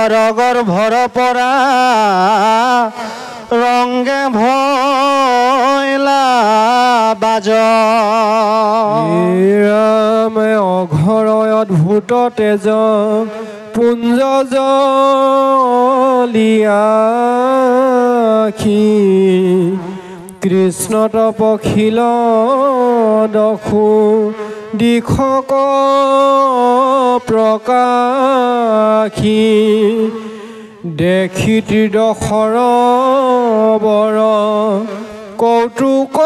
গৰ্ভৰ পৰা ৰঙ্গে ভয়লা বাজ ৰামে অঘৰ অদ্ভুত তেজ পুঞ্জ জলিয়াখি কৃষ্ণ তপখিল দখু দিখক প্ৰকাশী দেখি ত্ৰিদশৰ বৰ কৌতুক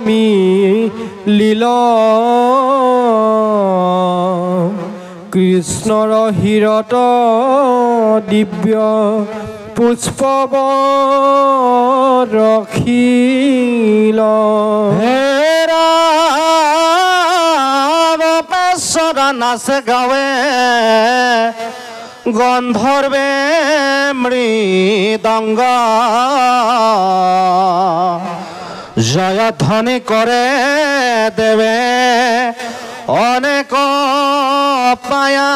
মিলিল কৃষ্ণৰ শিৰত দিব্য পুষ্পব ৰখিল নাচ গাৱে গন্ধৰ্বে মৃদঙ্গ জয়ধ্বনি কৰে দেৱে অনেক পায়া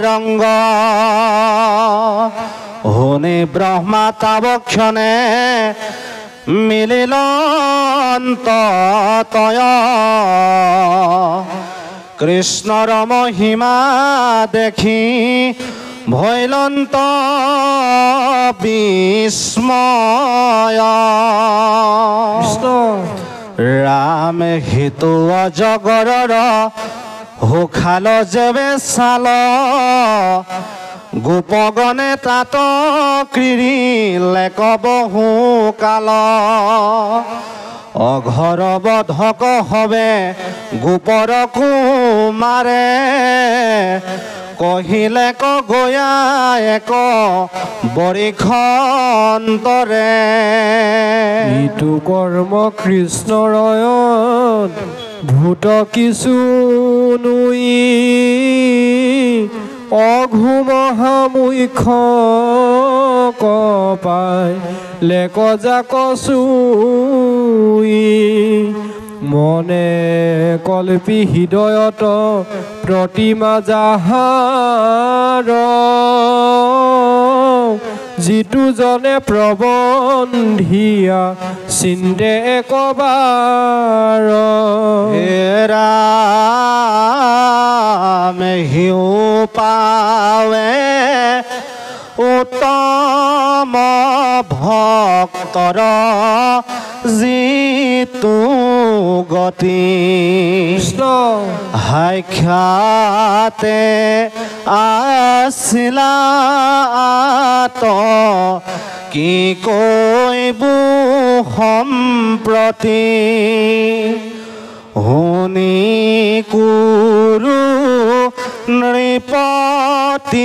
ৰংগ শুনি ব্ৰহ্মা তাবক্ষণে মিলিল অন্ততয় কৃষ্ণৰ মহিমা দেখি ভৈলন্ত বিস্ময় ৰামে হিতু অজগৰৰ হুখাল যেবে চাল গোপগণে তাত ক্ৰীড়িলে কবহু কাল অঘৰ বধক হবে গোপৰ কুমাৰে কহিলে গয়া এক বৰিখন্তৰে ইটো কৰ্ম কৃষ্ণৰ ভূত কিছু নুই অঘুমহামুখ কপাই লেক জাক চুই মনে কল্পি হৃদয়ত প্ৰতিমা যাহাৰ যিটো জনে প্ৰবন্ধিয়া চিন্তে একবাৰ ৰামে হিউ পাৱে উত্তম ভক্তৰ যিটো গতি সাক্ষাতে আছিলা কি কৈব সম্প্ৰতি শুনি কুৰু নৃপতিৰ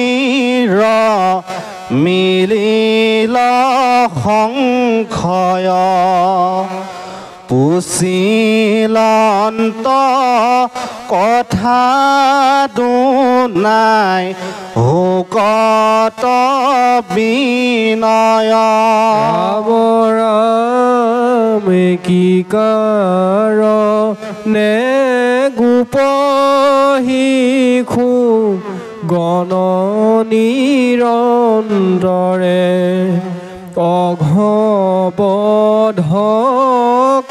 মিলিল সংশয় পুচিলন্ত কথা দুনাই হুকত বিনয় ৰামে কি কাৰণে গোপ শিশু গণনিৰন্তৰে অঘবধ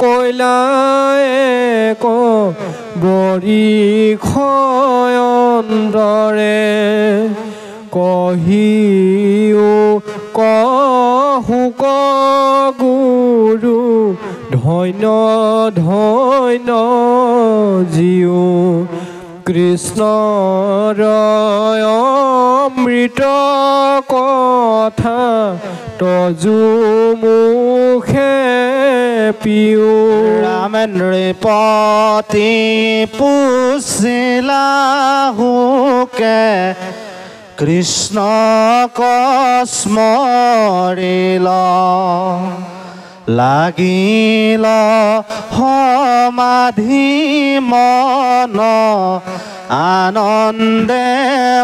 কৈলায়ক বৰিখয়ন্তৰে কহিও কহুক গুৰু ধন্য ধন্য জীও কৃষ্ণৰ অমৃত কথা তজু মুখে পিও ৰামে নৃপতি পুছিলা হুকে কৃষ্ণক স্মৰিল লাগিল সমাধি মন আনন্দে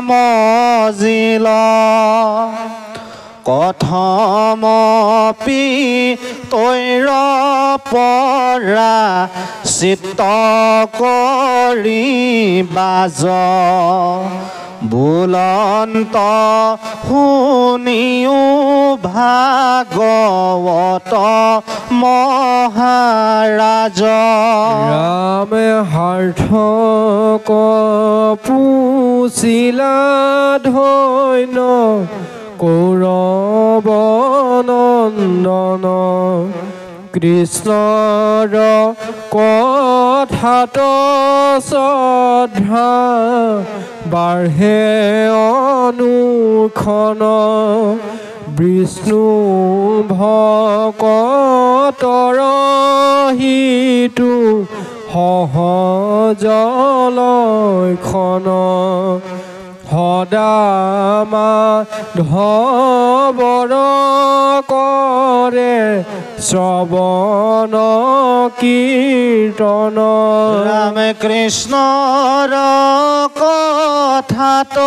মজিল কথমপি তৈৰ পৰা চিত্ত কৰি বাজ বুলন্ত শুনিও ভাগৱত মহাৰাজ ৰামে সাৰ্থক পুছিলা ধন্য কৌৰৱ নন্দন কৃষ্ণৰ কথাত শ্ৰদ্ধা বাঢ়ে অনুক্ষণ বিষ্ণু ভকতৰ হিতু সহজ লক্ষণ সদা মাধৱৰ কৰে শ্ৰৱণ কীৰ্তন ৰাম কৃষ্ণৰ কথাত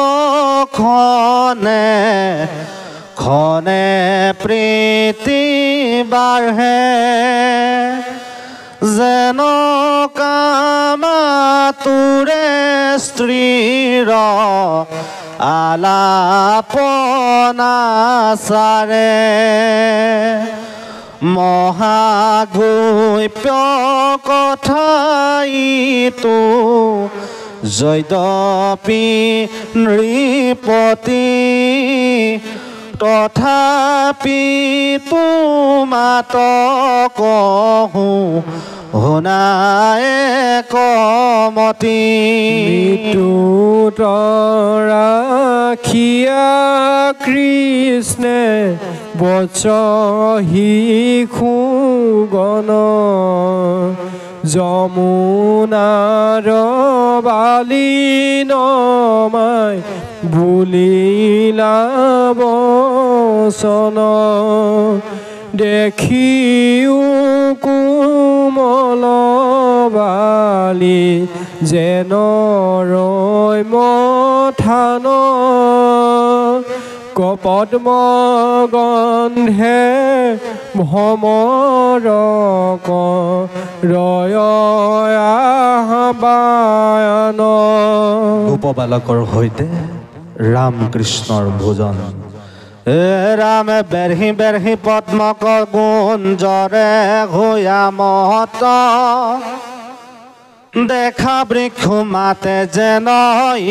খনে খনে প্ৰীতি বাঢ়ে যেন কামাতুৰে স্ত্ৰীৰ আলাপনাচাৰে মহাগুপ্য কথাইতো যদ্যপি নৃপতি তথাপি তোমাত কহোঁ শুনায় কমতি মৃত্যুত ৰাখিয়া কৃষ্ণে বচ শিশুগণ যমুনাৰ বালি নমাই বুলিলা বচন দেখিও কোমল বালি যেন ৰয় মথান কপদ্ম গন্ধে ভ্ৰমৰ ৰয় আহ্বান গোপবালকৰ সৈতে ৰামকৃষ্ণৰ ভোজন ৰামে বেৰহি বেৰহি পদ্মক গুঞ্জৰে ঘূয়া মহত দেখা বৃক্ষ মাতে যেন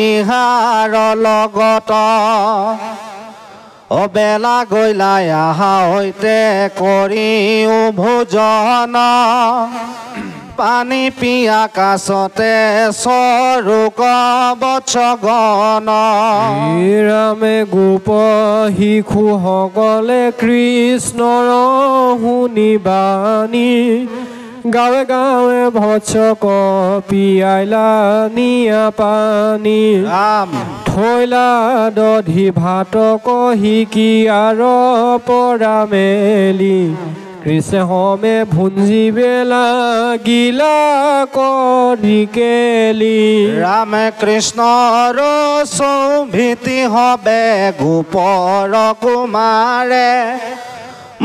ইহাৰ লগত অবেলা গৈলাই আহা সৈতে কৰিও ভোজন পানী পিয়া কাছতে স্বৰূপ বৎসগণ ৰামে গোপ শিশুসকলে কৃষ্ণৰ শুনিবানি গাঁৱে গাঁৱে ভৎসক পিয়াইলা নিয়া পানী থৈলা দধি ভাতক শিকিয়াৰ পৰা মেলি কৃষ্ণ হমে ভুঞ্জিবে লাগিলা কৰি কেলি ৰামে কৃষ্ণৰ চৌভিতি হবে গোপৰ কুমাৰে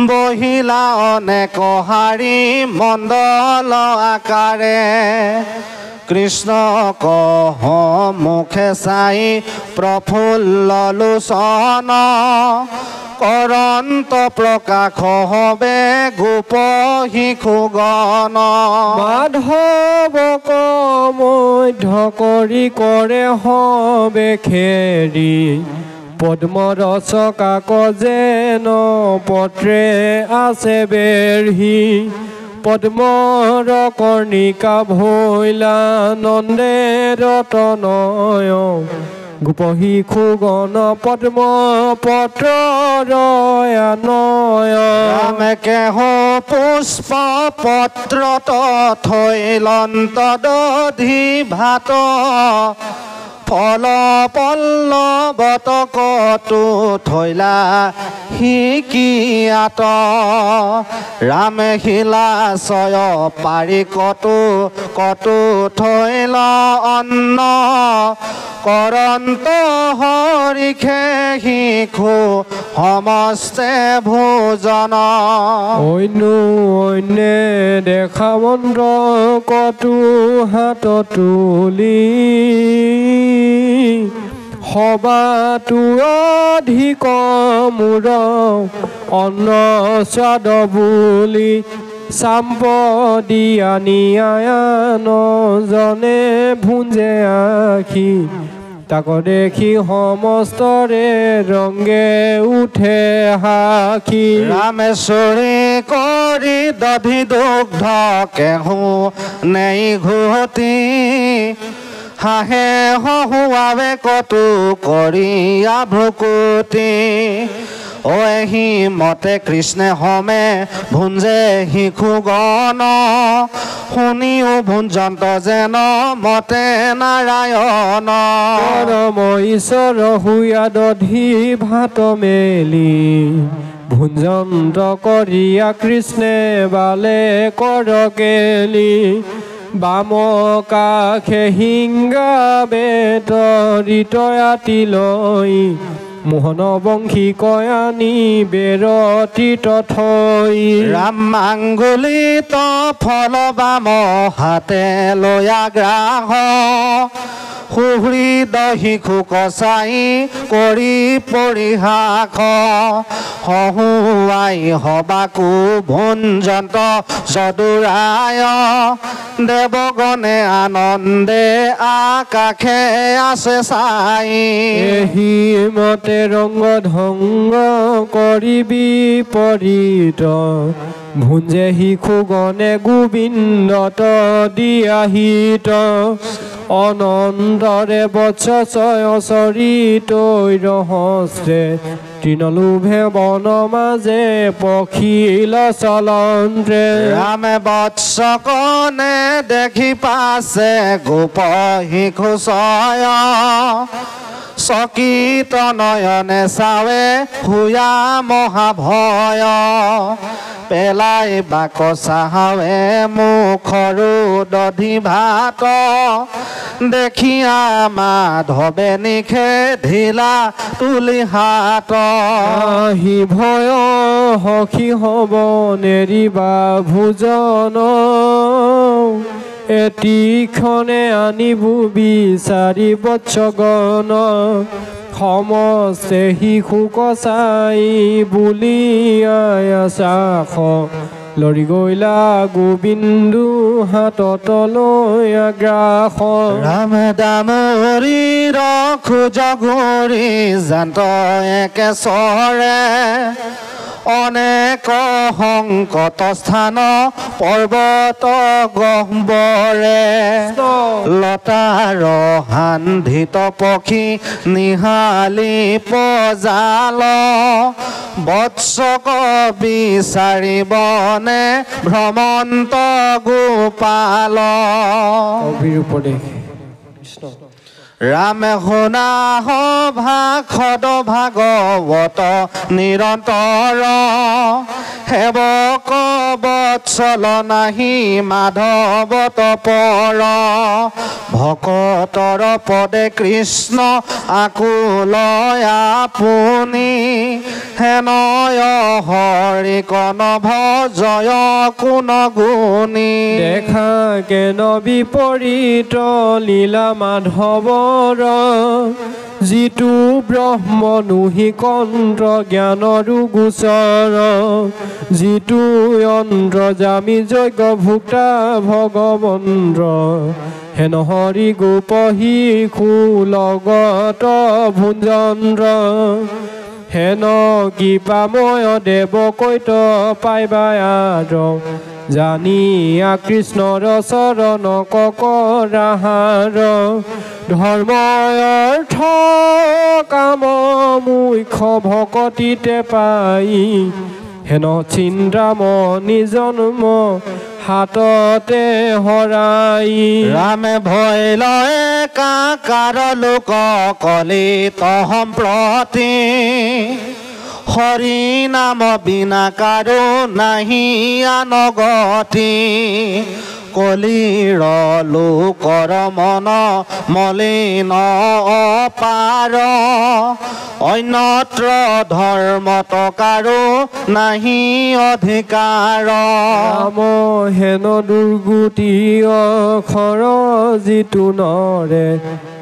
বহিলা অনেক হাৰি মণ্ডল আকাৰে কৃষ্ণক মুখে চাই প্ৰফুল্ল লোচন কৰন্ত প্ৰকাশ হবে গোপ শিশুগণ মাধৱক মধ্য কৰি কৰে হবে খেৰি পদ্মৰস কাকজেন পত্ৰে আছে বেৰহি পদ্মৰ কৰ্ণিকা ভৈলা নন্দে ৰতনয় গোপ শিশুগণ পদ্ম পত্ৰ নয় ৰামে কেহ পুষ্প পত্ৰত থৈলন্ত দধি ভাত ফল পল্লৱত কতো থৈলা শিকিয়াত ৰামে শিলাশয় পাৰি কতো কতো থৈল অন্ন কৰন্ত হৰিষে শিশু সমস্তে ভোজন অন্য অন্যে দেখা মন্ত্ৰ কতো হাত তুলি সবাতো অধিক মূৰ অন্ন স্বাদ বুলি চাম্পদি আনি আয়ানজনে ভুঞ্জে আখি তাক দেখি সমস্তৰে ৰংগে উঠে সাখি ৰামেশ্বৰী কৰি দধি দুগ্ধ কেহু নেই ঘুটি হাঁহে হহুৱাবে কতো কৰি ভ্ৰুকুটি অহি মতে কৃষ্ণে হমে ভুঞ্জে শিশু গণ শুনিও ভুঞ্জন্ত যেন মতে নাৰায়ণ পৰম ঈশ্বৰ শুয়া দধি ভাত মেলি ভুঞ্জন্ত কৰিয়া কৃষ্ণে বালে কৰকেলি বাম কাষে সিংগা বেতৰিত আতি লৈ মোহন বংশী কয়ানি বেৰতিত থৈ ৰাম আঙ্গুলিত ফল বাম হাতে লয়া গ্ৰাহ সুহৃদ শিশু কচাই কৰি পৰিহাস হহুৱাই হবাকো ভুঞ্জন্ত যদুৰায় দেৱগণে আনন্দে আকাশে আছে চাই এহি মতে ৰংগ ধংগ কৰি বিপৰীত ভুঞ্জে শিশু গণে গোবিন্দত দিয়াহিত অনন্তৰে বৎস ছয় চৰিত ৰহস্ৰে তৃণলোভে বন মাজে পখিল চলন্ত্ৰে ৰামে বৎস কনে দেখি পাছে গোপ শিশু ছয় চকিত নয়নে চাৱে শুয়া মহাভয় পেলাই বাক চাহাৱে মুখৰো দধি ভাত দেখিয়া মাধৱে নিশে ঢিলা তুলি হাত আহি ভয় সখী হব নেৰিবা ভোজন এটিক্ষণে আনিবো বিচাৰি বৎসগণ সমস্তে শিশু কচাই বুলি আয়াচাখ লৰি গৈলা গোবিন্দু হাতত লৈ আগ্ৰাস ৰাম দামৰি ৰখোজ ঘূৰি জান্ত একেচৰে অনেক সংকট স্থান পৰ্বত গহ্বৰে লতাৰ সান্ধিত পক্ষী নিহালি পজাল বৎসক বিচাৰিবনে ভ্ৰমন্ত গোপাল অভিৰূপদেশ ৰামে শুনা ভাষদ ভাগৱত নিৰন্তৰ সেৱক বৎসল নাহি মাধৱত পৰ ভকতৰ পদে কৃষ্ণ আকুলয় আপুনি হেনয় হৰি কন ভজয় কোন গুণী দেখা কেন বিপৰীত লীলা মাধৱৰ যিটো ব্ৰহ্ম নুহি কন্ত্ৰ জ্ঞানৰো গোচৰ যিটো যন্ত্ৰ জামি যজ্ঞ ভুক্তা ভগৱন্ত্ৰ হেন হৰি গোপ শিশু লগত ভুঞ্জন্দ্ৰ হেন কৃপাময় দেৱ কৈত পাইবায়াৰ জানিয়া কৃষ্ণৰ চৰণ ককৰাহাৰ ধৰ্ম অৰ্থ কাম মুখ্য ভকতিতে পাই হেন চিন্তামণি জন্ম হাততে হৰাই ৰামে ভয় লয় কাকাৰ লোক কলিত সম্প্ৰতি হৰি নাম বিনা কাৰো নাহি আনগতি কলিৰ লোকৰ মন মলিন অপাৰ অন্যত্ৰ ধৰ্মত কাৰো নাহি অধিকাৰ ৰাম হেন দুৰ্গতি অখৰ যিটো নৰে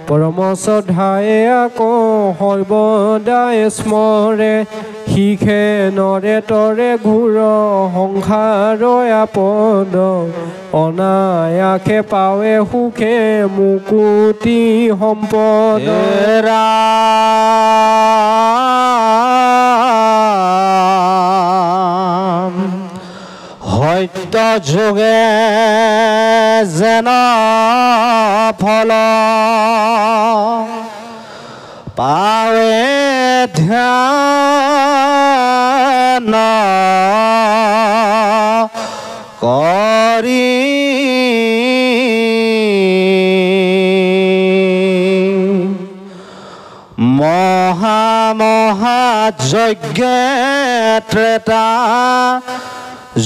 পৰম শ্ৰদ্ধায়ে আকৌ সৰ্বদাই স্মৰে শিখে নৰে তৰে ঘূৰ সংসাৰ আপদ অনায়াসে পাৱে সুখে মুকুতি সম্পদ সত্য যোগে যেন ফল পাৱে ধ্যান কৰি মহাযজ্ঞে ত্ৰেতা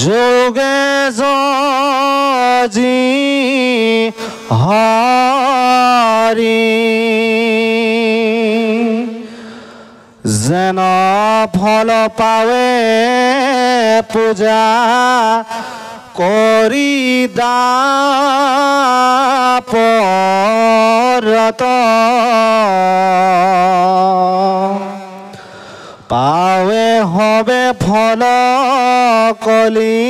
যোগে যি হৰি যেন ফল পাৱে পূজা কৰি দাপৰত পাৱে হবে ফল কলি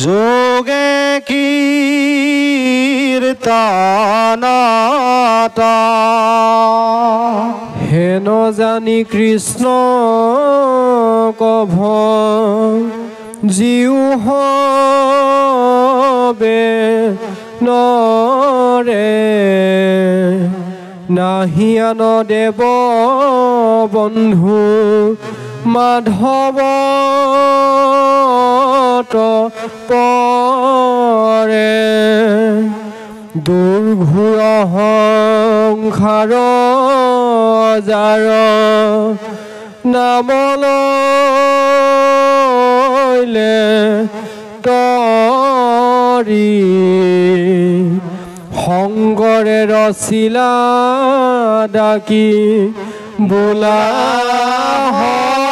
যোগে কীৰ্তনত হেন জানি কৃষ্ণ কভ জিউ হবে নৰে নাহিয়ান দেৱ বন্ধু মাধৱ পৰে দুৰ্ঘোৰ সংসাৰ যাৰ নাম লৈলে তৰি সংগৰে ৰচিলা ডাকি বোলা হৰি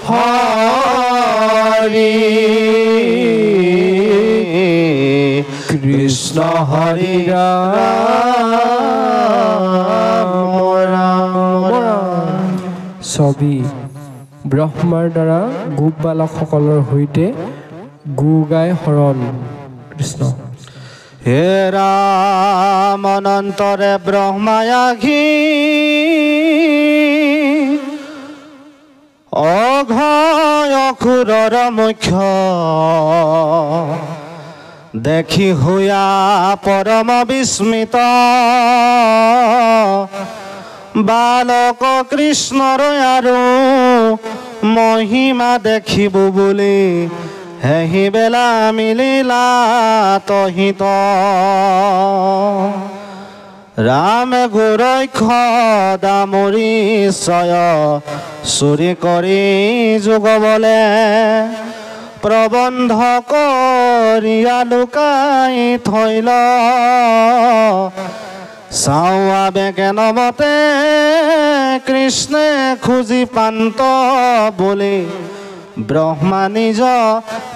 হৰি কৃষ্ণ হৰি ৰাম ৰাম। ছবি ব্ৰহ্মাৰ দ্বাৰা গোপ বালকসকলৰ সৈতে গো গাই শৰণ কৃষ্ণ। হে ৰাম অনন্তৰে ব্ৰহ্মায়াঘী অঘয় অসুৰৰ মুখ্য দেখি হোয়া পৰম বিস্মিত বালক কৃষ্ণৰ আৰু মহিমা দেখিব বুলি হেহি বেলা মিলিলা তহিত ৰামে গুৰক্ষ দামৰি ছয় চুৰি কৰি যোগবলে প্ৰবন্ধ কৰিয়া লুকাই থৈল চাওয়া বেকেনমতে কৃষ্ণে খুজি পান্ত বুলি ব্ৰহ্মা নিজ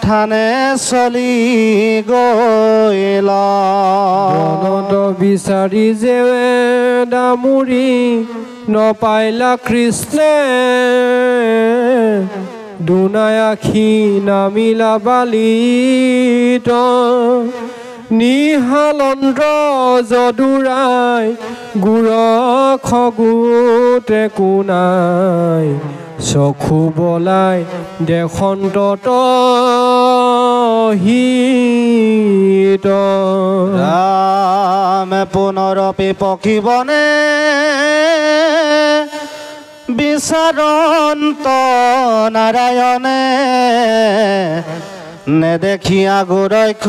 থানে চলি গল বিচাৰি যে দামুৰি নপাইলা কৃষ্ণে দুনায়াখি নামিলা বালিত নিহালন্দ্ৰ যদুৰাই গুৰখ গোটে কোনাই চখু বলাই দেশন্তত হিত ৰামে পুনৰপি পকিবনে বিচাৰন্ত নাৰায়ণে নেদেখিয়া গুৰক্ষ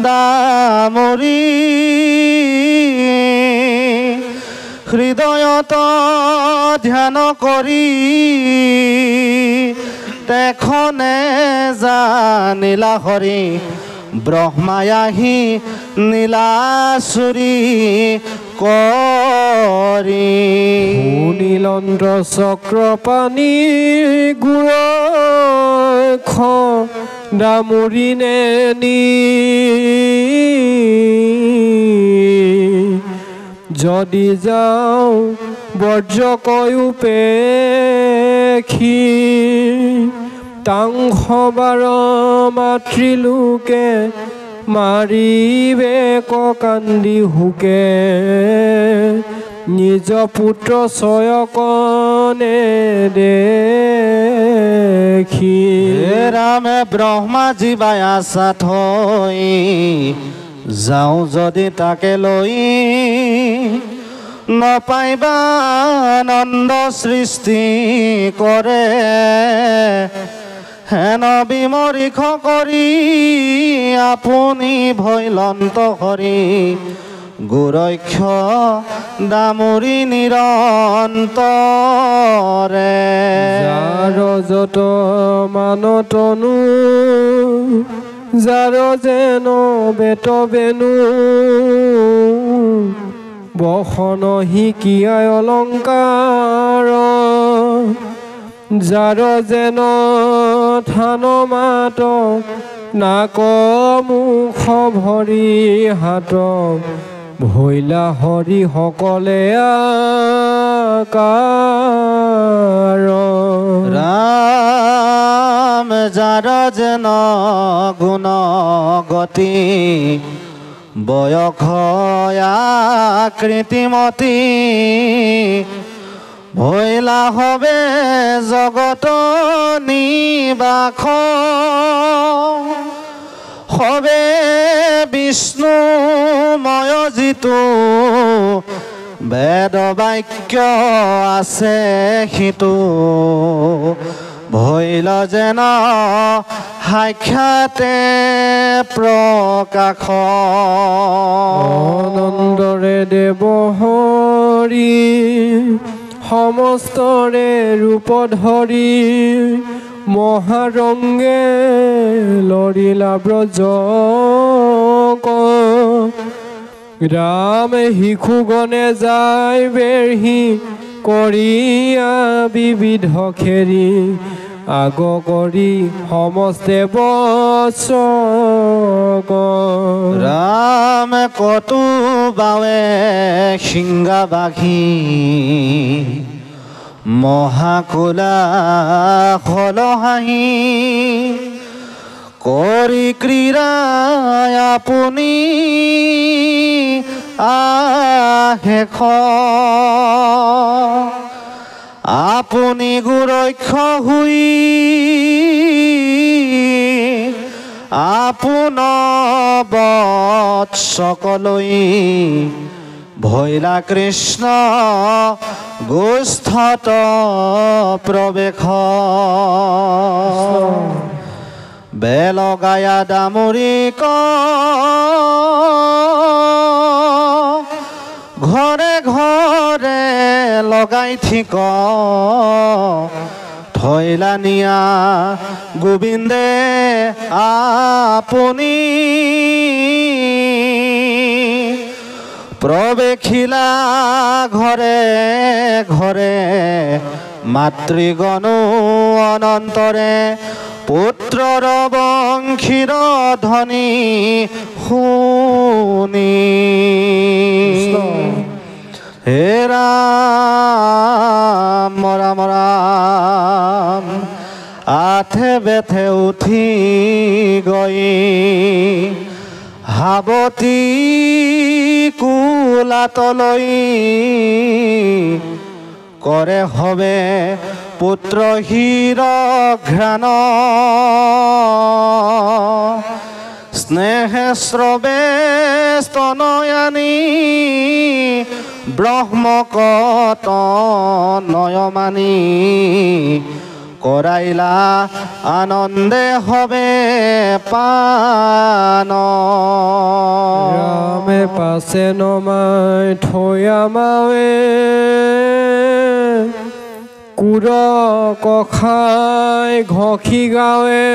দামৰি হৃদয়ত ধ্যান কৰি তেখনে জানিলা হৰি ব্ৰহ্মাই আহি নীলাচুৰি কৰি নীলন্দ্ৰ চক্ৰপাণি গুৰক্ষ দামুৰি নি যদি যাওঁ বৰ্জ্য কয়ো পেখি তাংশ বাৰ মাতৃলোকে মাৰিবে কান্দি হুকে নিজ পুত্ৰ চয়কনে দেখি ৰামে ব্ৰহ্মা জীৱাই আশা থৈ যাওঁ যদি তাকে লৈ নপাইবা আনন্দ সৃষ্টি কৰে হেন বিমৰিখ কৰি আপুনি ভৈলন্ত হৰি গুৰক্ষ দামুৰি নিৰন্তৰে যাৰ যত মানতনো যাৰ যেন বেত বেনু বসন শিকিয়াই অলংকাৰ যাৰ যেন থান মাত নাক মুখ ভৰি হাত ভৈলা হৰি সকলে আকাৰ ৰাম যাৰ যেন গুণ গতি বয়স আকৃতিমতী ভৈলা হবে জগত নিবাস হবে বিষ্ণুময় যিটো বেদ বাক্য আছে সিটো ভৈল যেন সাক্ষাতে প্ৰকাশ আনন্দৰে দেৱ হৰি সমস্তৰে ৰূপ ধৰি মহাৰংগে লৰিলা ব্ৰজ ৰাম শিশুগণে যায় বেৰহি কৰিয়া বিবিধ খেৰি আগ কৰি সমস্তে বচক ৰাম কতো বাৱে সিংগা বাঘি মহাকুলা হলহাঁহি কৰি ক্ৰীড়া আপুনি আশেষ আপুনি গুৰক্ষ হৈ আপোন বৎসকলৈ ভৈলা কৃষ্ণ গোষ্ঠত প্ৰৱেশ বেলগায়া দামুৰিক ঘৰে ঘৰে লগাই ঠিক থৈলা নিয়া গোবিন্দে আপুনি প্ৰৱেশিলা ঘৰে ঘৰে মাতৃগণো অনন্তৰে পুত্ৰৰ বংশীৰ ধ্বনি শুনি হে ৰাম ৰাম ৰাম আঠে বেঠে উঠি গৈ হাবতী কুলাতলৈ কৰে হবে পুত্ৰ হীৰ ঘ্ৰাণ স্নেহে শ্ৰৱে স্তনয়ানী ব্ৰহ্মকত নয়মানী কৰাইলা আনন্দে হবে পান ৰামে পাছে নমাই থৈ আমাৱে কুৰ কখাই ঘষি গাৱে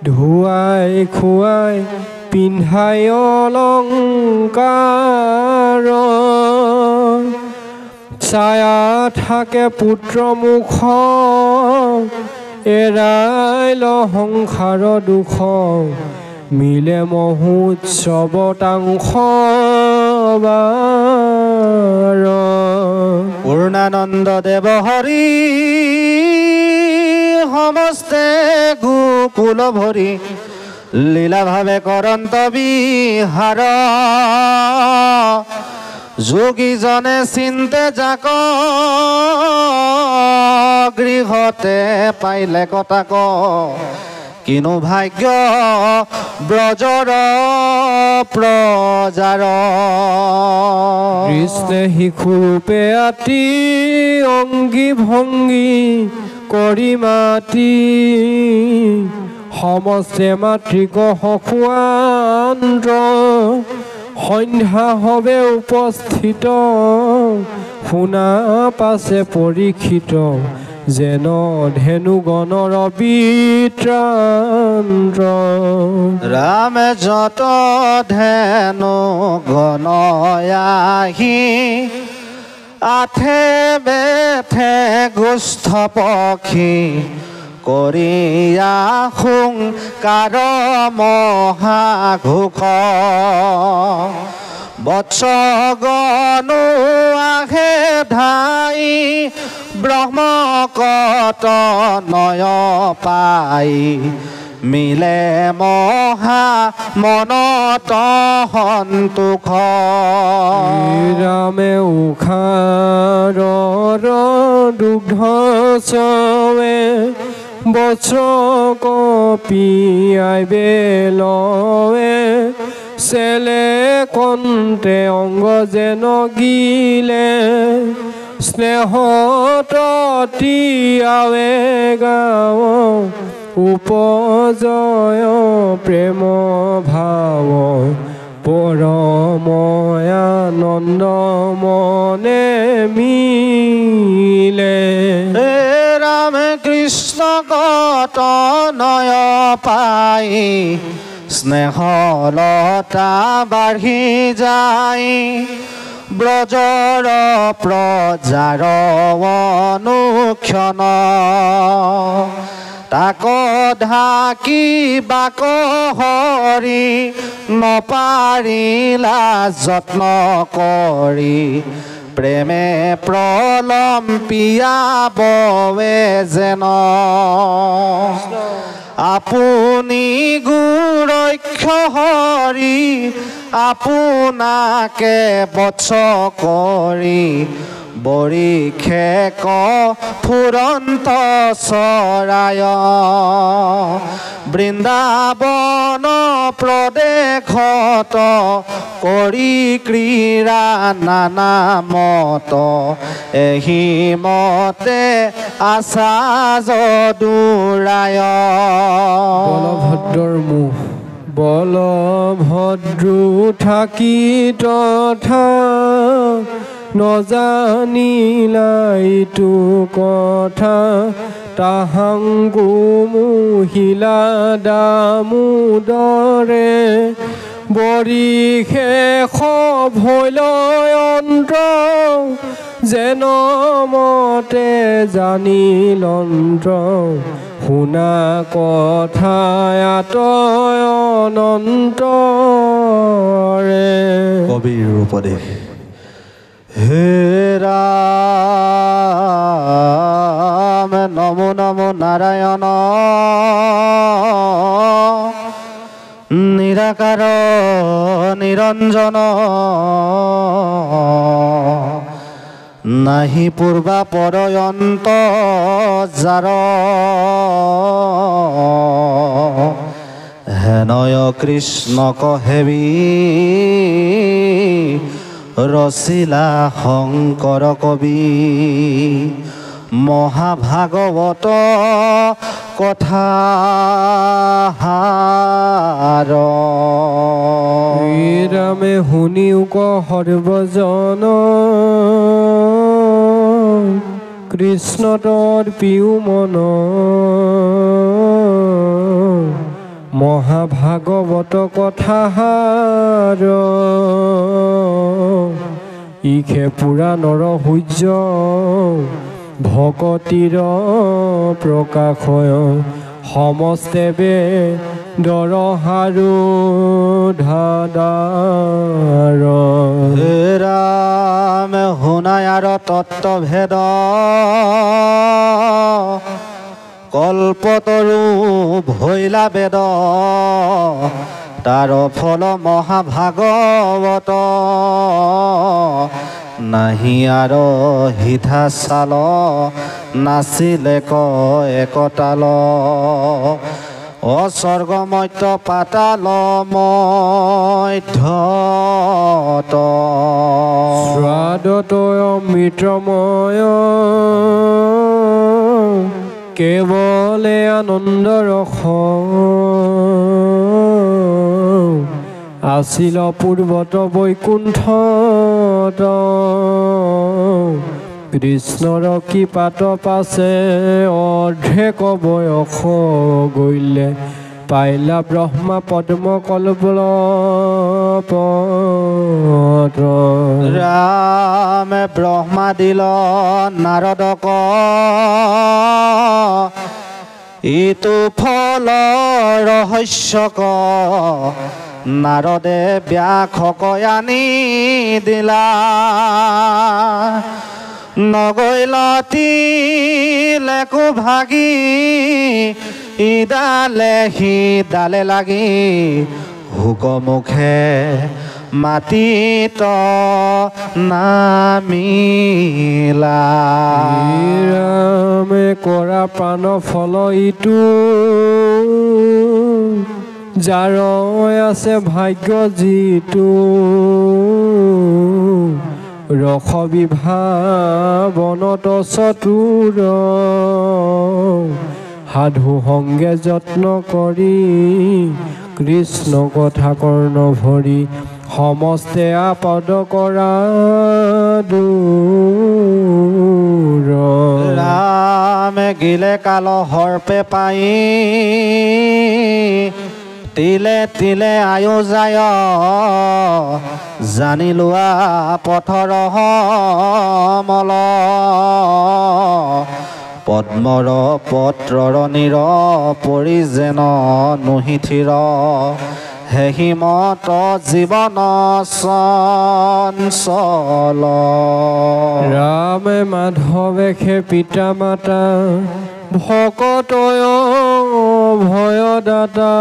ধুৱাই খুৱাই পিন্ধাই অলংকাৰ ছায়া থাকে পুত্ৰ মুখ এৰাই ল সংসাৰ দুখ মিলে মহোৎসৱতাংশ পূৰ্ণানন্দ দেৱ হৰি সমস্তে গোকুল ভৰি লীলা ভাৱে কৰন্ত বিহাৰ যোগীজনে চিন্তে যাক গৃহতে পাইলে কটাক কিনো ভাগ্য ব্ৰজৰ প্ৰজাৰ কৃষ্ণে শিশুৰূপে আতি অংগী ভংগী কৰি মাতি সমস্তে মাতৃক সখুৱান্ত্ৰ সন্ধ্যা হবে উপস্থিত শুনা পাছে পৰীক্ষিত যেন ধেনু গণৰ বিত্ৰান্ত্ৰ ৰামে যত ধেনু গণয়াহি আঠে বেঠে গুষ্ঠ পক্ষী কৰিয়া হুংকাৰ মহাঘোষ বৎস গণু আহে ধাই ব্ৰহ্মকট নয় পাই মিলে মহা মনত সন্তোষ ৰামে উষাৰৰ দুগ্ধ চৱে বছক পিয়াই বেলৱে চেলে কণ্ঠে অংগ যেন গিলে স্নেহত তিয়াৱে গাঁও উপজয় প্ৰেম ভাৱ পৰময়ানন্দ মনে মিলে ৰাম কৃষ্ণ কট নয় পাই স্নেহলতা বাঢ়ি যায় ব্ৰজৰ প্ৰজাৰ অনুক্ষণ তাক ঢাকি বাক হৰি নপাৰিলা যত্ন কৰি প্ৰেমে প্ৰলম্পিয়াবৱে যেন আপুনি গুৰক্ষ হৰি আপোনাকে বৎস কৰি বৰিখেক ফুৰন্ত চৰায় বৃন্দাবন প্ৰদেশত কৰি ক্ৰীড়া নানা মত এহি মতে আশা যদুৰায় বলভদ্ৰৰ মুখ বলভদ্ৰো থাকি তথা নজানিলা ইটো কথা তাহাংগু মহিলা দামোদৰে বৰিশেষ ভৈলয় অন্ত যেন মতে জানিল অন্ত শুনা কথা আতয় অনন্তৰে কবিৰ উপদেশ হে ৰাম নমো নমো নাৰায়ণ নিৰাকাৰ নিৰঞ্জন নাহি পূৰ্বা পৰয়ন্ত যাৰ হেনয় কৃষ্ণক হেবি ৰচিলা শংকৰ কবি মহাভাগৱত কথা ৰামে শুনিও ক সৰ্বজন কৃষ্ণ তৰ পিউ মন মহাভাগৱত কথাহাৰ ইখে পুৰাণৰ সূৰ্য ভকতিৰ প্ৰকাশয় সমস্তে বে দৰহাৰো ধাদাৰ হে ৰাম শুনায়াৰ তত্ত্বভেদ কল্পতৰু ভৈলা বেদ তাৰ ফল মহাভাগৱত নাহি আৰ সিধা চাল নাছিলে ক একতাল অস্বৰ্গমধ্য পাতাল মধ্যত স্বাদতয় অমৃতময় কেৱলে আনন্দ ৰস আছিল পূৰ্বত বৈকুণ্ঠত কৃষ্ণৰ কৃপাত পাছে অৰ্ধেক বয়স গৈলে পাইলা ব্ৰহ্মা পদ্ম কল্পল ৰামে ব্ৰহ্মা দিল নাৰদক ইটো ফল ৰহস্যক নাৰদে ব্যাসক আনি দিলা নগৈলতি লেকো ভাগি ইদালে সিদালে লাগি হুকমুখে মাটিত নামিলা ৰামে কৰা প্ৰাণ ফল ইটো যাৰ আছে ভাগ্য যিটো ৰস বিভাৱনত চতুৰ সাধু সংগে যত্ন কৰি কৃষ্ণ কথা কৰ্ণ ভৰি সমস্তে আপদ কৰা দূৰ ৰামে গিলে কাল সৰ্পে পাই তিলে তিলে আয়ু যায় জানি লোৱা পথৰ মল পদ্মৰ পত্ৰৰ নিৰ পৰিজেন নুহিথিৰ হেহিমত জীৱন চঞ্চল ৰামে মাধৱে খে পিতা মাতা ভকতয় ভয়দাতা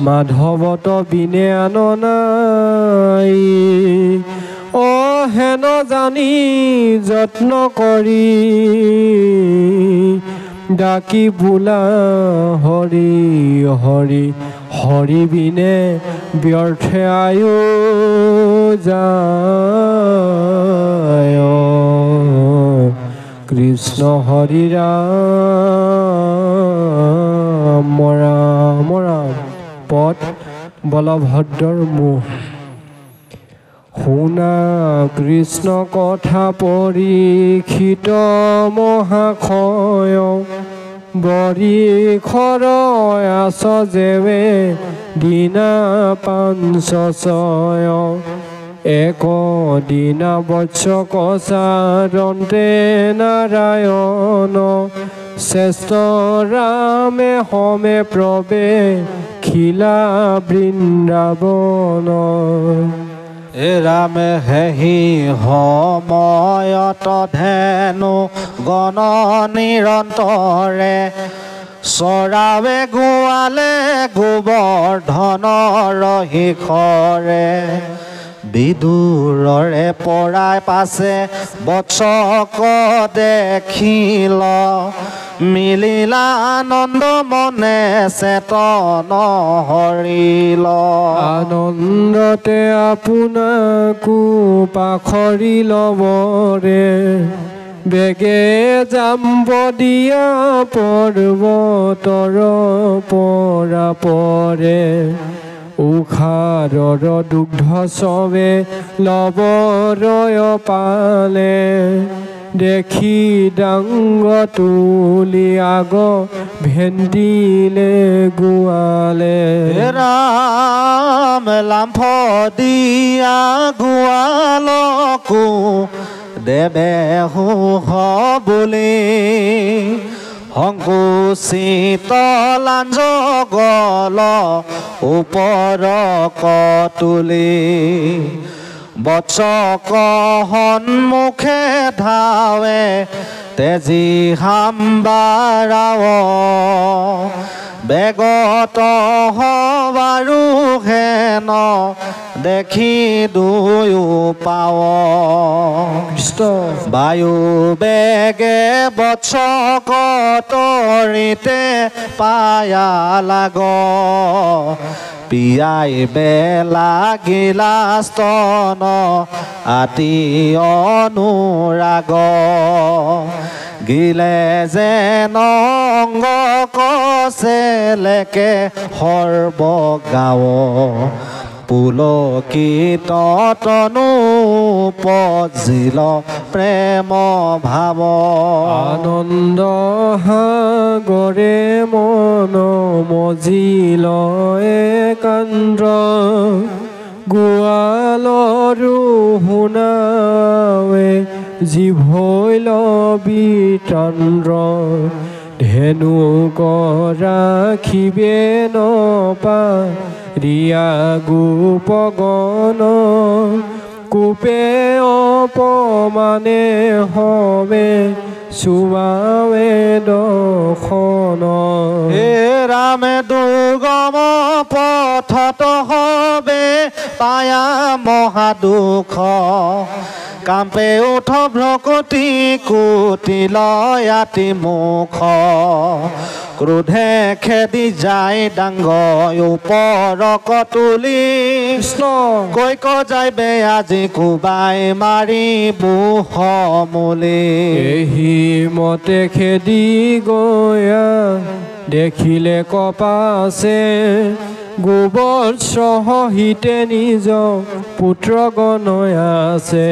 মাধৱত বিনে আন নাই হেন জানি যত্ন কৰি ডাকি বোলা হৰি হৰি হৰি বিনে ব্যৰ্থে আয়ু যায় কৃষ্ণ হৰি ৰাম ৰাম ৰাম পদ বলভদ্ৰৰ মুখ শুনা কৃষ্ণ কথা পৰীক্ষিত মহাশয় বৰিষৰ আছ যেৱে দিনা পাঞ্চয় এক দিনা বৎসক চাৰন্তে নাৰায়ণ শ্ৰেষ্ঠ ৰামে হমে প্ৰৱেশিলা বৃন্দাবন ৰামে হেহি সময়ত ধেনু গণ নিৰন্তৰে চৰাৱে গোৱালে গোবৰ্ধনৰ শিখৰে বিদুৰৰে পৰাই পাছে বৎসক দেখিল মিলিলা আনন্দ মনে চেতন হৰিল আনন্দতে আপোনাকো পাখৰি লবৰে বেগে জাম্ব দিয়া পৰ্বতৰ পৰা পৰে উষাৰৰ দুগ্ধ চবে লবৰয় পালে দেখি ডাংগ তুলি আগ ভেন্দিলে গোৱালে ৰাম লাম্ফ দিয়া গোৱালকো দেৱে সুখ বুলি সংকুচিত লাঞ্জগল ওপৰক তুলি বৎসক সন্মুখে ধাৱে তেজী হাম্বাৰাৱ বেগত হবাৰো হেন দেখি দুয়ো পাৱ বায়ু বেগে বৎসক তৰিতে পায়া লাগ পিয়াই বেলা গিলাস্তন আতি অনুৰাগ গিলে যেন অংগ কচেলেকে সৰ্ব গাৱ পুলকিত তনু উপজিল প্ৰেম ভাৱ আনন্দ সাগৰে মন মজিল একান্দ্ৰ গোৱালৰো শুনাৱে জিভৈল বিতন্দ্ৰ ধেনু ৰাখিবে নপা ৰিয়া গোপগণ কোপে অপমানে হবে চুমাৱে দৰ্শন হে ৰামে দুৰ্গম পথত হবে পায়া মহাদুখ কাম্পে উঠ ভ্ৰকতি কুটিল আতি মুখ ক্ৰোধে খেদি যায় ডাংগ ওপৰক তুলি কৈক যাইবে আজি কোবাই মাৰি বুহ মূলি এহি মতে খেদি গয়া দেখিলে কপাছে গোবৰ সহিতে নিজ পুত্ৰ গণয়াছে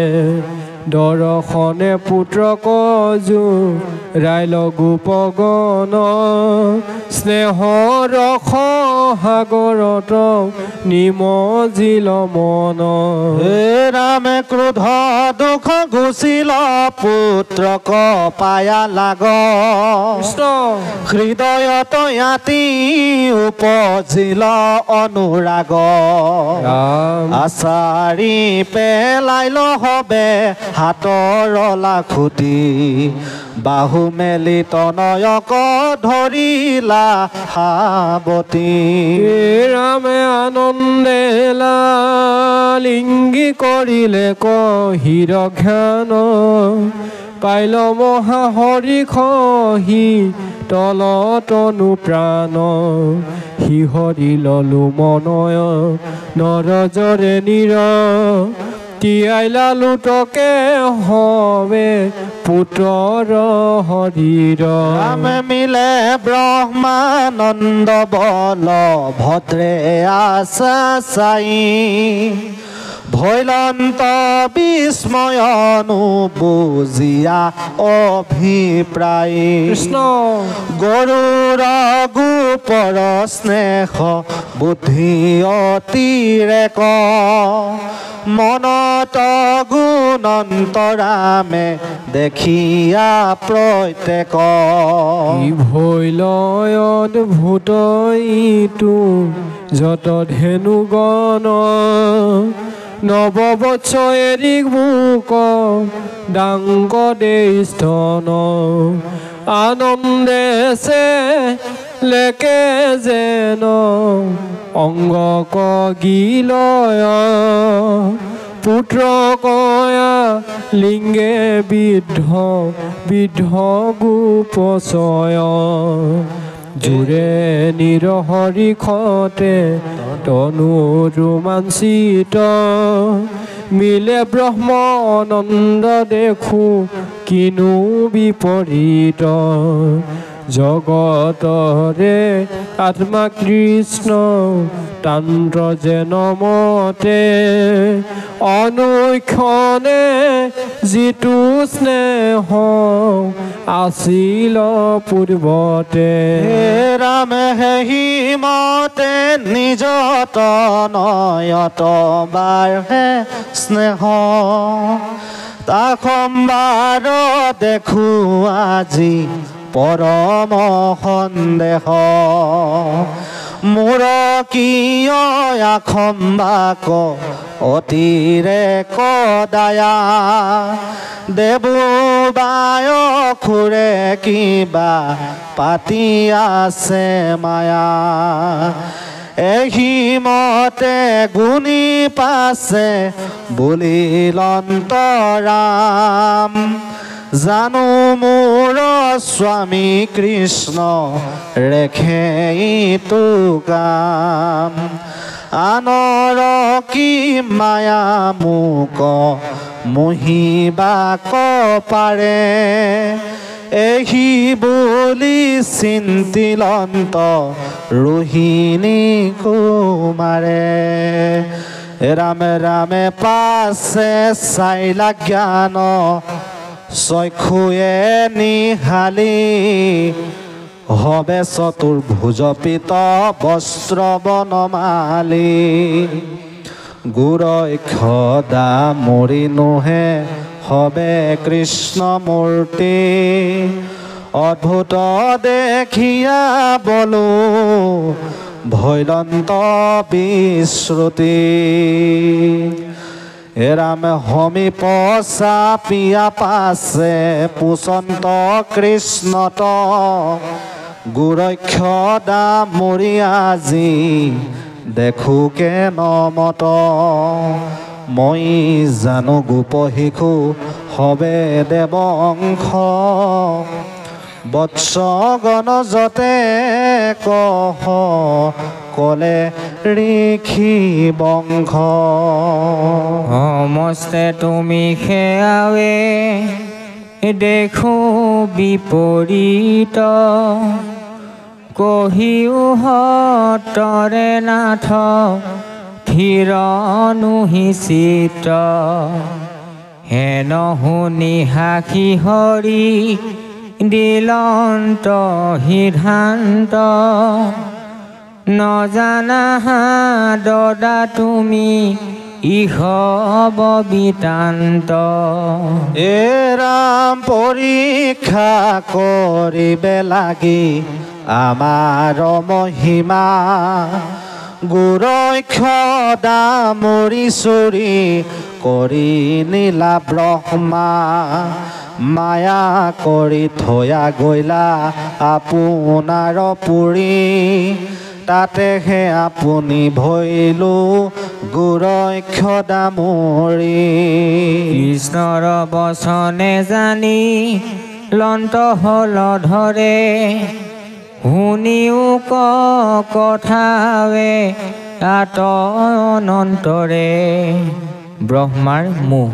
দৰ্শনে পুত্ৰক জু ৰাইল গোপগণ স্নেহৰ সাগৰত নিমজিল মন হে ৰামে ক্ৰোধ দুখ ঘুচিল পুত্ৰক পায়া লাগ হৃদয়ত আতি উপজিল অনুৰাগ আচাৰি পেলাইল হবে হাতৰ লাখুটি বাহু মেলি তনয়ক ধৰিলা সাৱতী ৰামে আনন্দে লিংগি কৰিলে কহিৰ ধ্যান পাইল মহাহৰি খহি তলতনু প্ৰাণ সিহৰি ললো মনয় নৰজৰে নিৰ তিয়াইলা লুটকে হবে পুত্ৰৰ হৰিৰ ৰামে মিলে ব্ৰহ্মানন্দ বল ভদ্ৰে আশা চাই ভৈলন্ত বিস্ময়নু বুজিয়া অভিপ্ৰায় কৃষ্ণ গৰুৰ গোপৰ স্নেহ বুদ্ধি অতিৰেক মনত গুণন্তৰামে দেখিয়া প্ৰত্যেক ভৈলয়ত ভূত ইটো যত ধেনু গণ নৱবৎস এৰিক বুক ডাংগ দে স্তন আনন্দে সে লেকে যেন অংগ কগিলয় পুত্ৰ কয়া লিংগে বিদ্ধ গোপচয় জোৰে নিৰহৰি খতে তনু ৰোমাঞ্চিত মিলে ব্ৰহ্মানন্দ দেখো কিনো বিপৰীত জগতৰে আত্মা কৃষ্ণ তান্ত্ৰ যেন মতে অনুক্ষণে যিটো স্নেহ আছিল পূৰ্বতে ৰামে হেহি মতে নিজ তনয়ত বাঢ়ে স্নেহ তা সম্বাৰ দেখো আজি পৰম সন্দেহ মোৰ কিয় আখম্বাক অতিৰে কদায়া দেবু বায় খুৰে কিবা পাতি আছে মায়া এহিমতে গুণী পাছে বুলিলন্তৰাম জানো মোৰ স্বামী কৃষ্ণ ৰেখে ইটো কাম আনৰ কি মায়া মোক মোহিবাক পাৰে এহি বুলি চিন্তিলন্ত ৰোহিণী কুমাৰে ৰামে ৰামে পাছে চাইলা জ্ঞান চক্ষুয়ে নিহালি হবে চতুৰ্ভুজ পিত বস্ত্ৰ বনমালী গুৰক্ষদা মৰি নোহে হবে কৃষ্ণ মূৰ্তি অদ্ভুত দেখিয়া বলো ভৈলন্ত বিশ্ৰুতি ৰাম সমীপ চাপিয়া পাছে পুচন্ত কৃষ্ণত গুৰক্ষদা মৰি আজি দেখোকে নমত মই জানো গোপ শিশু হবে দেৱংশ বৎসগণ যতে কহ কলে ঋষি বংশ সমস্তে তুমি সেয়াৱে দেখো বিপৰীত কহিও হতৰে নাথ ধীৰ নুহিচিত হেন শুনি হাসি হৰি দিলন্ত সিদ্ধান্ত নজানা দদা তুমি ইহব বিতান্ত এ ৰাম পৰীক্ষা কৰিবে লাগি আমাৰ মহিমা গুৰক্ষদা মৰি চুৰি কৰি নীলা ব্ৰহ্মা মায়া কৰি থয়া গৈলা আপোনাৰ পুৰি তাতেহে আপুনি ভৈলো গুৰক্ষদা মৰি কৃষ্ণৰ বচনে জানি লন্ত হল ধৰে শুনিও কথাৱে আত অনন্তৰে ব্ৰহ্মাৰ মুখ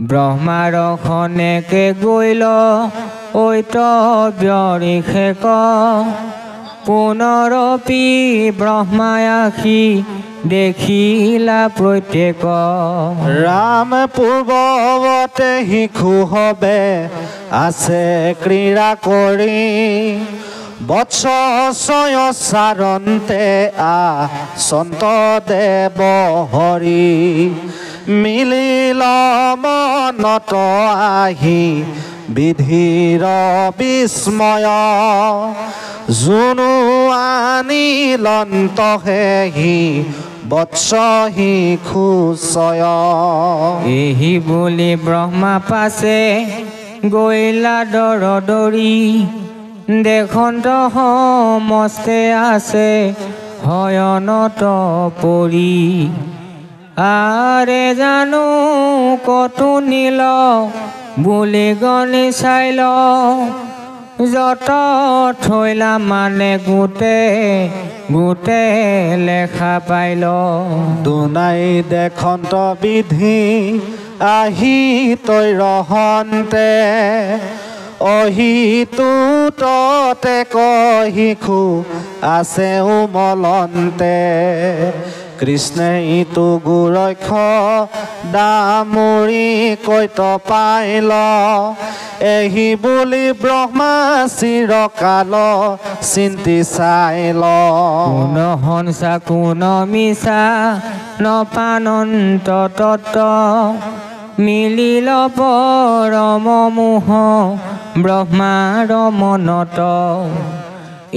ব্ৰহ্মাৰ খনেকে গৈল ঐতব্যৰিষেক পুনৰপি ব্ৰহ্মায়াসী দেখিলা প্ৰত্যেক ৰাম পূৰ্বৱতে শিশু হবে আছে ক্ৰীড়া কৰি বৎস ছয় চাৰণতে সন্ত দেৱ হৰি মিলিল মনত আহি বিধিৰ বিস্ময় জুনু আনিলন্তহেহি বৎস শিশু ছয় এহি বুলি ব্ৰহ্মা পাছে গৈলা দৰদৰি দেখন্ত সমস্তে আছে হয়নত পৰি আৰে জানো কতো নীল বুলি গণি চাইল যত থৈলা মানে গোটে লেখা পাইল দুনাই দেখন্ত বিধি আহি তৈ ৰহন্তে অহিতু ততে কহিখু আছে উমলন্তে কৃষ্ণে ইটো গুৰক্ষদা মৰি কৈত পাইল এহি বুলি ব্ৰহ্মা চিৰকাল চিন্তি চাইল কোন হংসা কোন মিছা নপানন্ত তত্ত্ব মিলিল পৰম মোহ ব্ৰহ্মাৰ মনত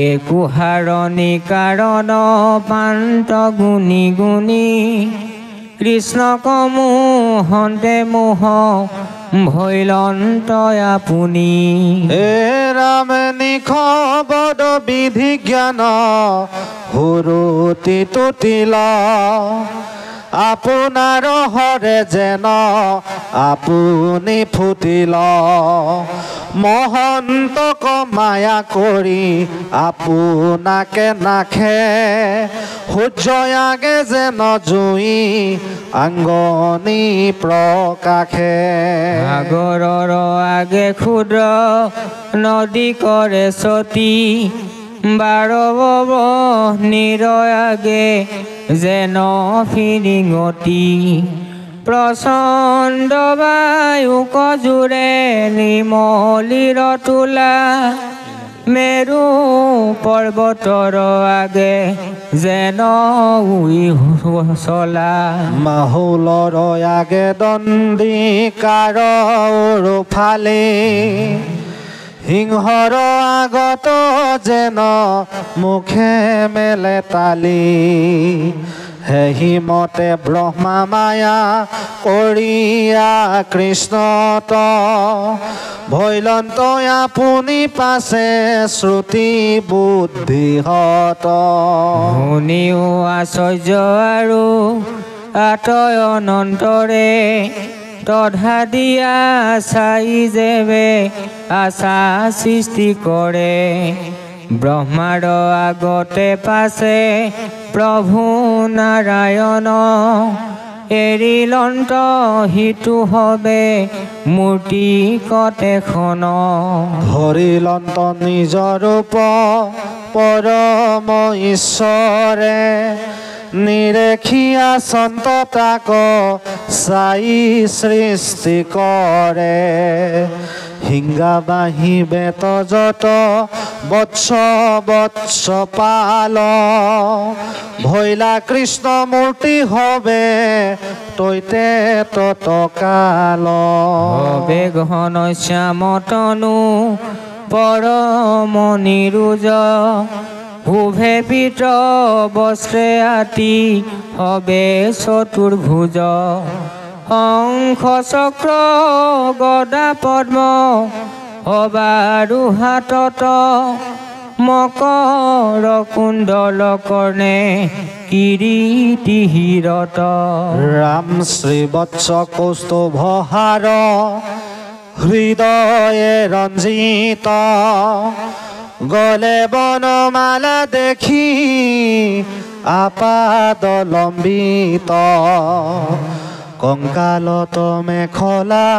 একো হাৰণি কাৰণ পান্ত গুণি গুণি কৃষ্ণ কমোহন্তে মোহ ভৈলন্ত আপুনি হে ৰাম নিখবদ বিধি জ্ঞান হুৰুতি তুতিল আপোনাৰ হৰে যেন আপুনি ফুটিল মহন্তক মায়া কৰি আপোনাকে নাখে সূৰ্যয়াগে যেন জুই আংগনি প্ৰকাশে সাগৰৰ আগে ক্ষুদ্ৰ নদী কৰে সতী বাৰব নিৰয়াগে যেন ফিৰিঙতি প্ৰচণ্ড বায়ু কজোৰে নিৰ্মলীৰ তোলা মেৰু পৰ্বতৰ আগে যেন উই চলা মাহুলৰ আগে দণ্ডিকাৰ ফালে সিংহৰ আগত যেন মুখে মেলে তালি হেহিমতে ব্ৰহ্মা মায়া কৰিয়া কৃষ্ণত ভৈলন্ত আপুনি পাছে শ্ৰুতি বুদ্ধিহত শুনিও আশ্চৰ্য আৰু আতয় অনন্তৰে তধা দিয়া চাই যেবে আশা সৃষ্টি কৰে ব্ৰহ্মাৰ আগতে পাছে প্ৰভু নাৰায়ণ এৰিলন্ত হিতু হবে মূৰ্তি কতেখন ধৰিলন্ত নিজ ৰূপ পৰম ঈশ্বৰে নিৰেখিয়া সন্ততাক চাই সৃষ্টি কৰে হিংগা বাহি বেত যত বৎস বৎস পাল ভৈলা কৃষ্ণ মূৰ্তি হবে তৈতে ততকাল হবে ঘন শ্যামতনু পৰম নিৰুজ শুভে পিত বস্ত্ৰে আতি হবে চতুৰ্ভুজ শংখ চক্ৰ গদা পদ্ম হবাৰু হাতত মকৰ কুণ্ডল কৰ্ণে কিৰীটি হীৰত ৰাম শ্ৰীবৎস কৌস্তভহাৰ হৃদয়ে ৰঞ্জিত গলে বনমালা দেখি আপাদলম্বিত কঙ্কালত মেখলা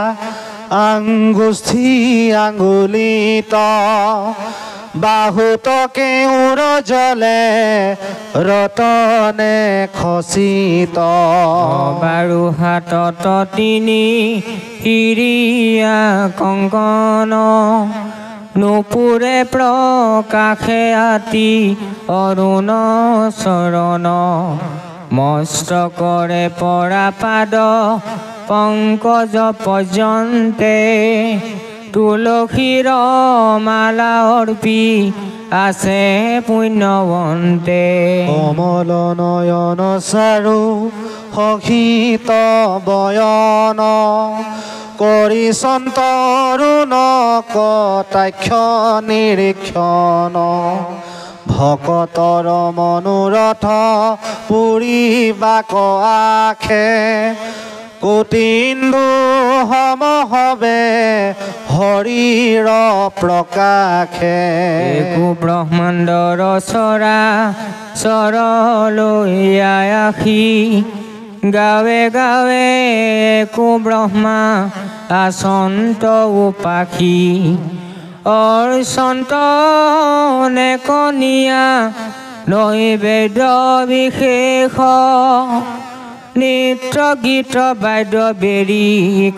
আঙ্গুষ্ঠি আঙ্গুলিত বাহুত কেউৰ জলে ৰতনে খচিত বাৰু হাতত তিনি হিৰিয়া কংকন নুপুৰে প্ৰকাশে আতি অৰুণ চৰণ মস্তকৰে পৰা পাদ পংকজ পৰ্যন্তে তুলসীৰ মালা অৰ্পি আছে পুণ্যৱন্তে কমল নয়ন চাৰু সহিত বয়ন কৰি সন্তৰুণ কটাক্ষ নিৰীক্ষণ ভকতৰ মনোৰথ পুৰিবাক আখে কোটিন্দু সম হবে হৰিৰ প্ৰকাশে একো ব্ৰহ্মাণ্ডৰ চৰা চৰলৈ আয়াসী গাৱে গাৱে একো ব্ৰহ্মা আচন্ত উপাসী অৰ্চন্ত নেকনীয়া নৈবেদ্য বিশেষ নৃত্য গীত বাদ্য বেৰী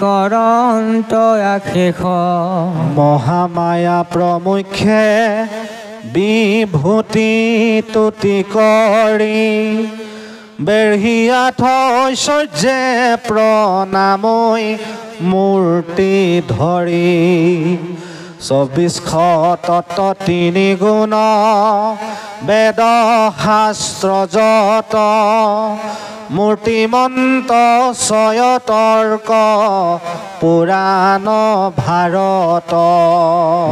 কৰন্ত আশেষ মহামায়া প্ৰমুখ্যে বিভূতি তুতি কৰি বেঢ়িয়াত ঐশ্বৰ্যে প্ৰণামৈ মূৰ্তি ধৰি 24 তত্ত্ব 3 গুণ বেদ শাস্ত্ৰ যত মূৰ্তিমন্ত ছয় তৰ্ক পুৰাণ ভাৰত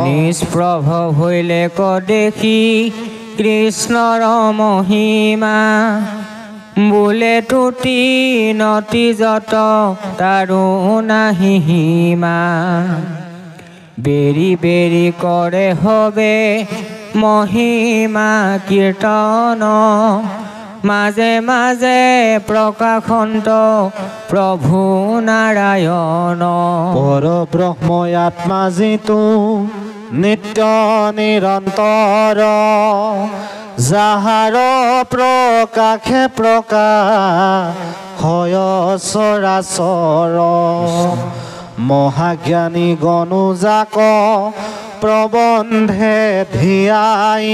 নিষ্প্ৰভ হৈলে দেখি কৃষ্ণৰ মহিমা বোলে তুতি নতি যত তাৰো নাহি সীমা বেৰি বেৰি কৰে হবে মহিমা কীৰ্তন মাজে মাজে প্ৰকাশন্ত প্ৰভু নাৰায়ণ পৰব্ৰহ্ম আত্মা যিটো নিত্য নিৰন্তৰ যাহাৰ প্ৰকাশে প্ৰকাশয় চৰাচৰ মহাজ্ঞানী গণুজাক প্ৰবন্ধে ধিয়াই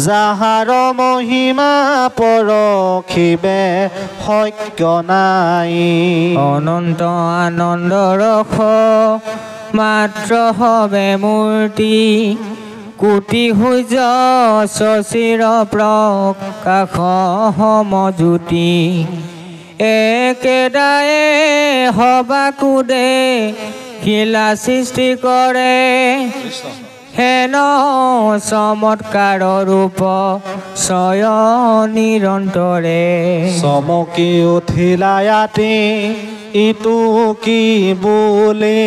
যাহাৰ মহিমা পৰখিবে শক্য নাই অনন্ত আনন্দ ৰস মাত্ৰ হবে মূৰ্তি কোটি সূৰ্য শশীৰ প্ৰকাশ সমজ্যোতি একেদায়ে সবাকুদে শিলা সৃষ্টি কৰে হেন চমৎকাৰ ৰূপ ছয় নিৰন্তৰে চমকি উঠিলা ইয়াতে ইটো কি বোলে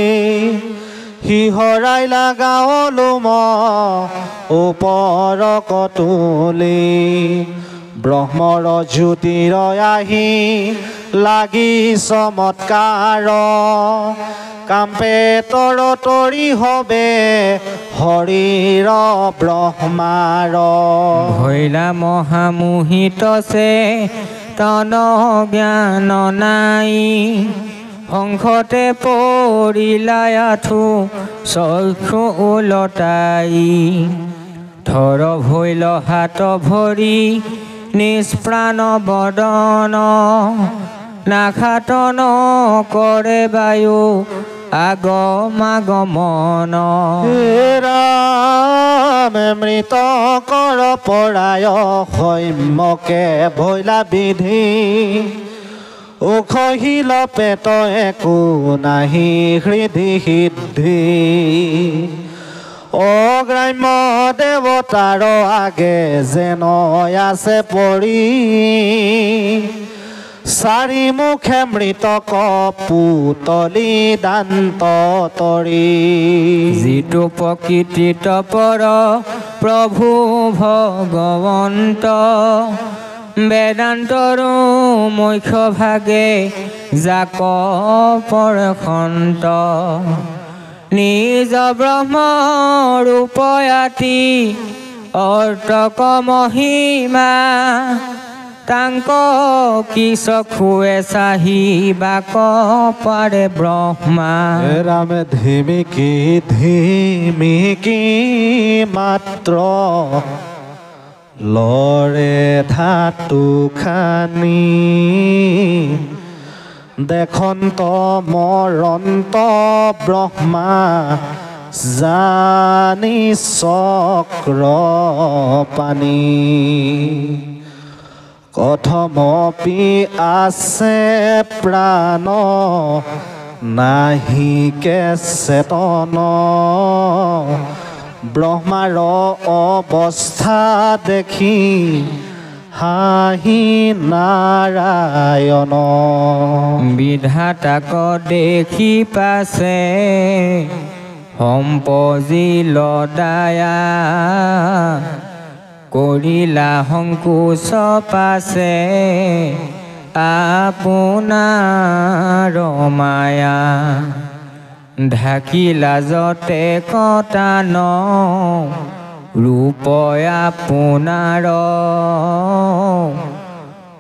সিহৰাইলা গাঁৱলোম ওপৰ কতুলি ব্ৰহ্মৰ জ্যোতিৰ আহি লাগি চমৎকাৰ কাম্পে তৰতৰি হবে হৰিৰ ব্ৰহ্মাৰ ভৈলা মহামোহিত সে তন জ্ঞান নাই সংঘতে পৰিলা আঠু চক্ষু ওলটাই ধৰ ভৈল হাত ভৰি নিষ্প্ৰাণ বদন নাখাতন কৰে বায়ু আগমাগমন ৰাম মৃত কৰ পৰায় সৌম্যকে ভৈলা বিধি উখহিল পেট একো নাহি হৃদি সিদ্ধি অগ্ৰাম্য দেৱতাৰ আগে যেন আছে পৰি চাৰি মুখে মৃতক পুতলি দান্ত তৰি যিটো প্ৰকৃতিত পৰ প্ৰভু ভগৱন্ত বেদান্তৰো মুখ্য ভাগে যাক পৰখন্ত নিজ ব্ৰহ্ম ৰূপয়াতি অৰ্তক মহিমা তাংক কি চক্ষুৱে চাহিবাক পাৰে ব্ৰহ্মা ৰাম ধিমিকি ধিমিকি মাত্ৰ লৰে ধাতু খানি দেখন্ত মৰন্ত ব্ৰহ্মা জানি চক্ৰ পানী কথমপি আছে প্ৰাণ নাহিকে চেতন ব্ৰহ্মাৰ অৱস্থা দেখি হাঁহি নাৰায়ণ বিধাতাক দেখি পাছে সম্পজিল দায়া কৰিলা সংকোচ পাছে আপোনাৰ মায়া ঢাকিলা যতে কটান ৰূপ আপোনাৰ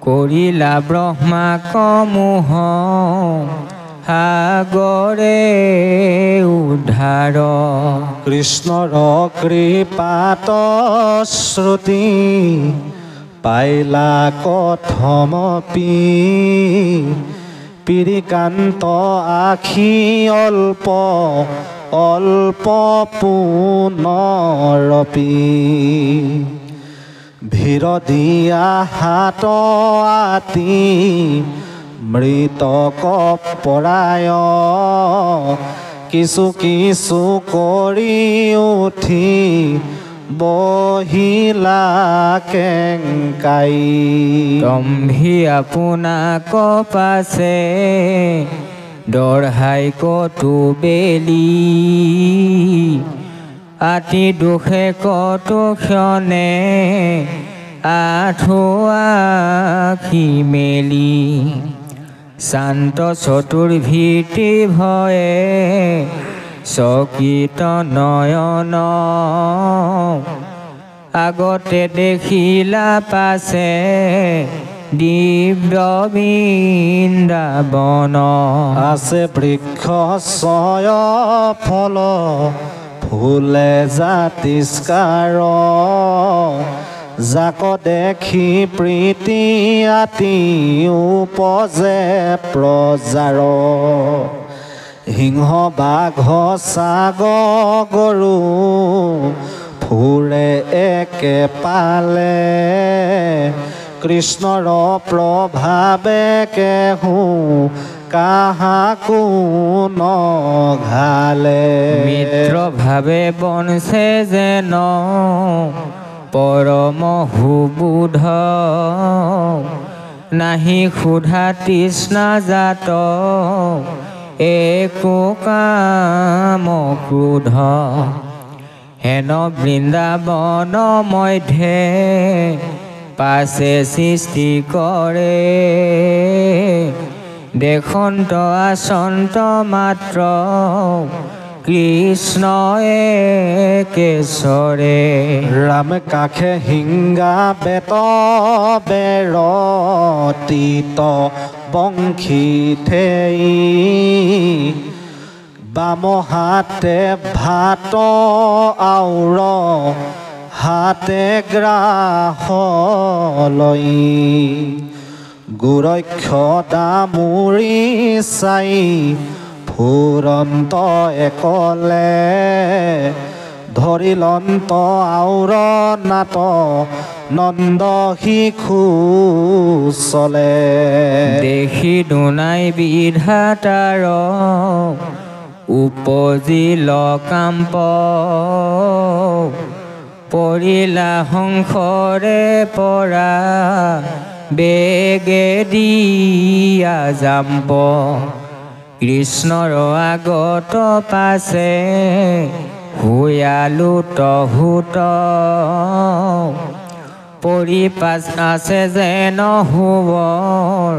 কৰিলা ব্ৰহ্মাক মোহ সাগৰে উদ্ধাৰ কৃষ্ণৰ কৃপাত শ্ৰুতি পাইলা কথমপি পিৰিকান্ত আখি অল্প অল্প পুনৰপি ভিৰ দিয়া হাত আতি মৃতক পৰায় কিছু কিছু কৰি উঠি বহিলা কেংকাই তম্ভি আপোনাক পাছে দঢ়াই কতো বেলি আতি দুখে কতো ক্ষণে আঁঠুৱাখি মেলি শান্ত চতুৰ্ভীতি ভয়ে চকিত নয়ন আগতে দেখিলা পাছে দিব্য বৃন্দাবন আছে বৃক্ষ ছয় ফল ফুলে জাতিষ্কাৰ যাক দেখি প্ৰীতি আতি উপজে প্ৰজাৰ সিংহ বাঘ ছাগ গৰু ফুৰে একে পালে কৃষ্ণৰ প্ৰভাৱে কেহো কাহাকো নঘালে মিত্ৰ ভাৱে বনছে যেন পৰম সুবোধ নাহি ক্ষুধা তৃষ্ণা জাত একো কাম ক্ৰোধ হেন বৃন্দাবন মধ্যে পাছে সৃষ্টি কৰে দেখন্ত আচন্ত মাত্ৰ কৃষ্ণ একেশ্বৰে ৰাম কাষে হিংগা বেত বেৰ তিত বংশী ঠেই বাম হাতে ভাত আউৰ হাতে গ্ৰাস লৈ গুৰক্ষ দামুৰি চাই ফুৰন্ত একলে ধৰিলন্ত আউৰ নাট নন্দ শিশু চলে দেখি দুনাই বিধাতাৰ উপজিল কাম্প পৰিলা সংসৰে পৰা বেগে দিয়া জাম্প কৃষ্ণৰ আগত পাছে হুয়ালো তহুত পৰি পাছ আছে যেন হুবৰ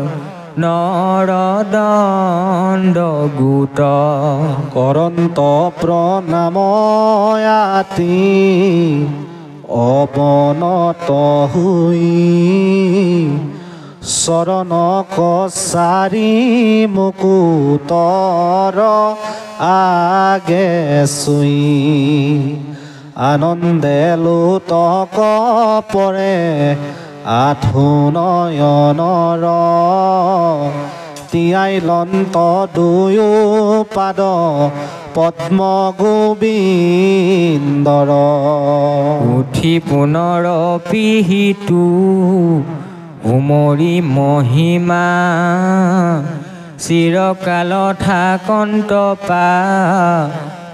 নৰদণ্ড গোট কৰন্ত প্ৰণাময়াতি অৱনত হুই চৰণ কছাৰি মুকুতৰ আগে চুই আনন্দে লোতক পৰে আঠু নয়নৰ তিয়াই লন্ত দুয়ো পাদ পদ্ম গোবিন্দৰ উঠি পুনৰ পিহিতু উমৰি মহিমা চিৰকাল থাকন্ত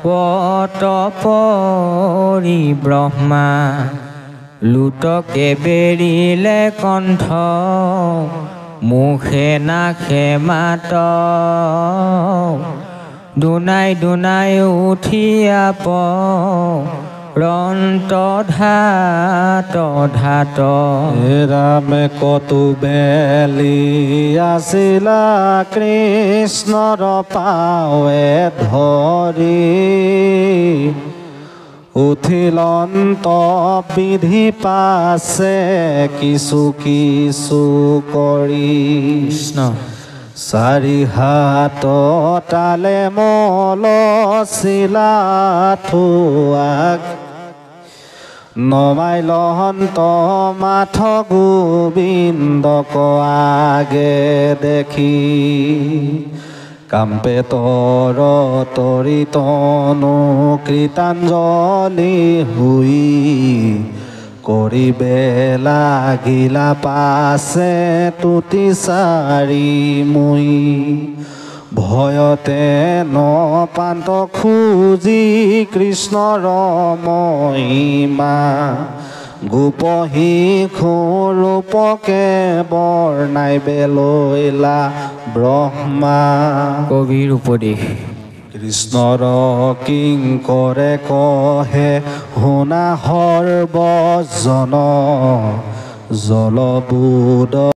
পত পৰি ব্ৰহ্মা লুটকে বেৰিলে কণ্ঠ মুখে নাখে মাত দুনাই দুনাই উঠিয়া ৰন্ত ধাত ৰামে কতো বেলি আছিলা কৃষ্ণৰ পাৱে ধৰি উঠিলন্ত বিধি পাছে কিছু কিছু কৰি কৃষ্ণ চাৰি হাত তালে মলচিলা থোৱাক নমাই লহন্ত মাথ গোবিন্দক আগে দেখি কাম্পে তৰ তৰিতনো কৃতাঞ্জলি হুই কৰিবে লাগিলা পাছে তুতি চাৰি মুই ভয়তে নপান্ত খুজি কৃষ্ণৰ মহিমা গোপহী ৰূপকে বৰ্ণাই বেলৈলা ব্ৰহ্মা কবিৰ উপদেশ কৃষ্ণৰ কিংকৰে কহে শুনা সৰ্বজন জলবুদ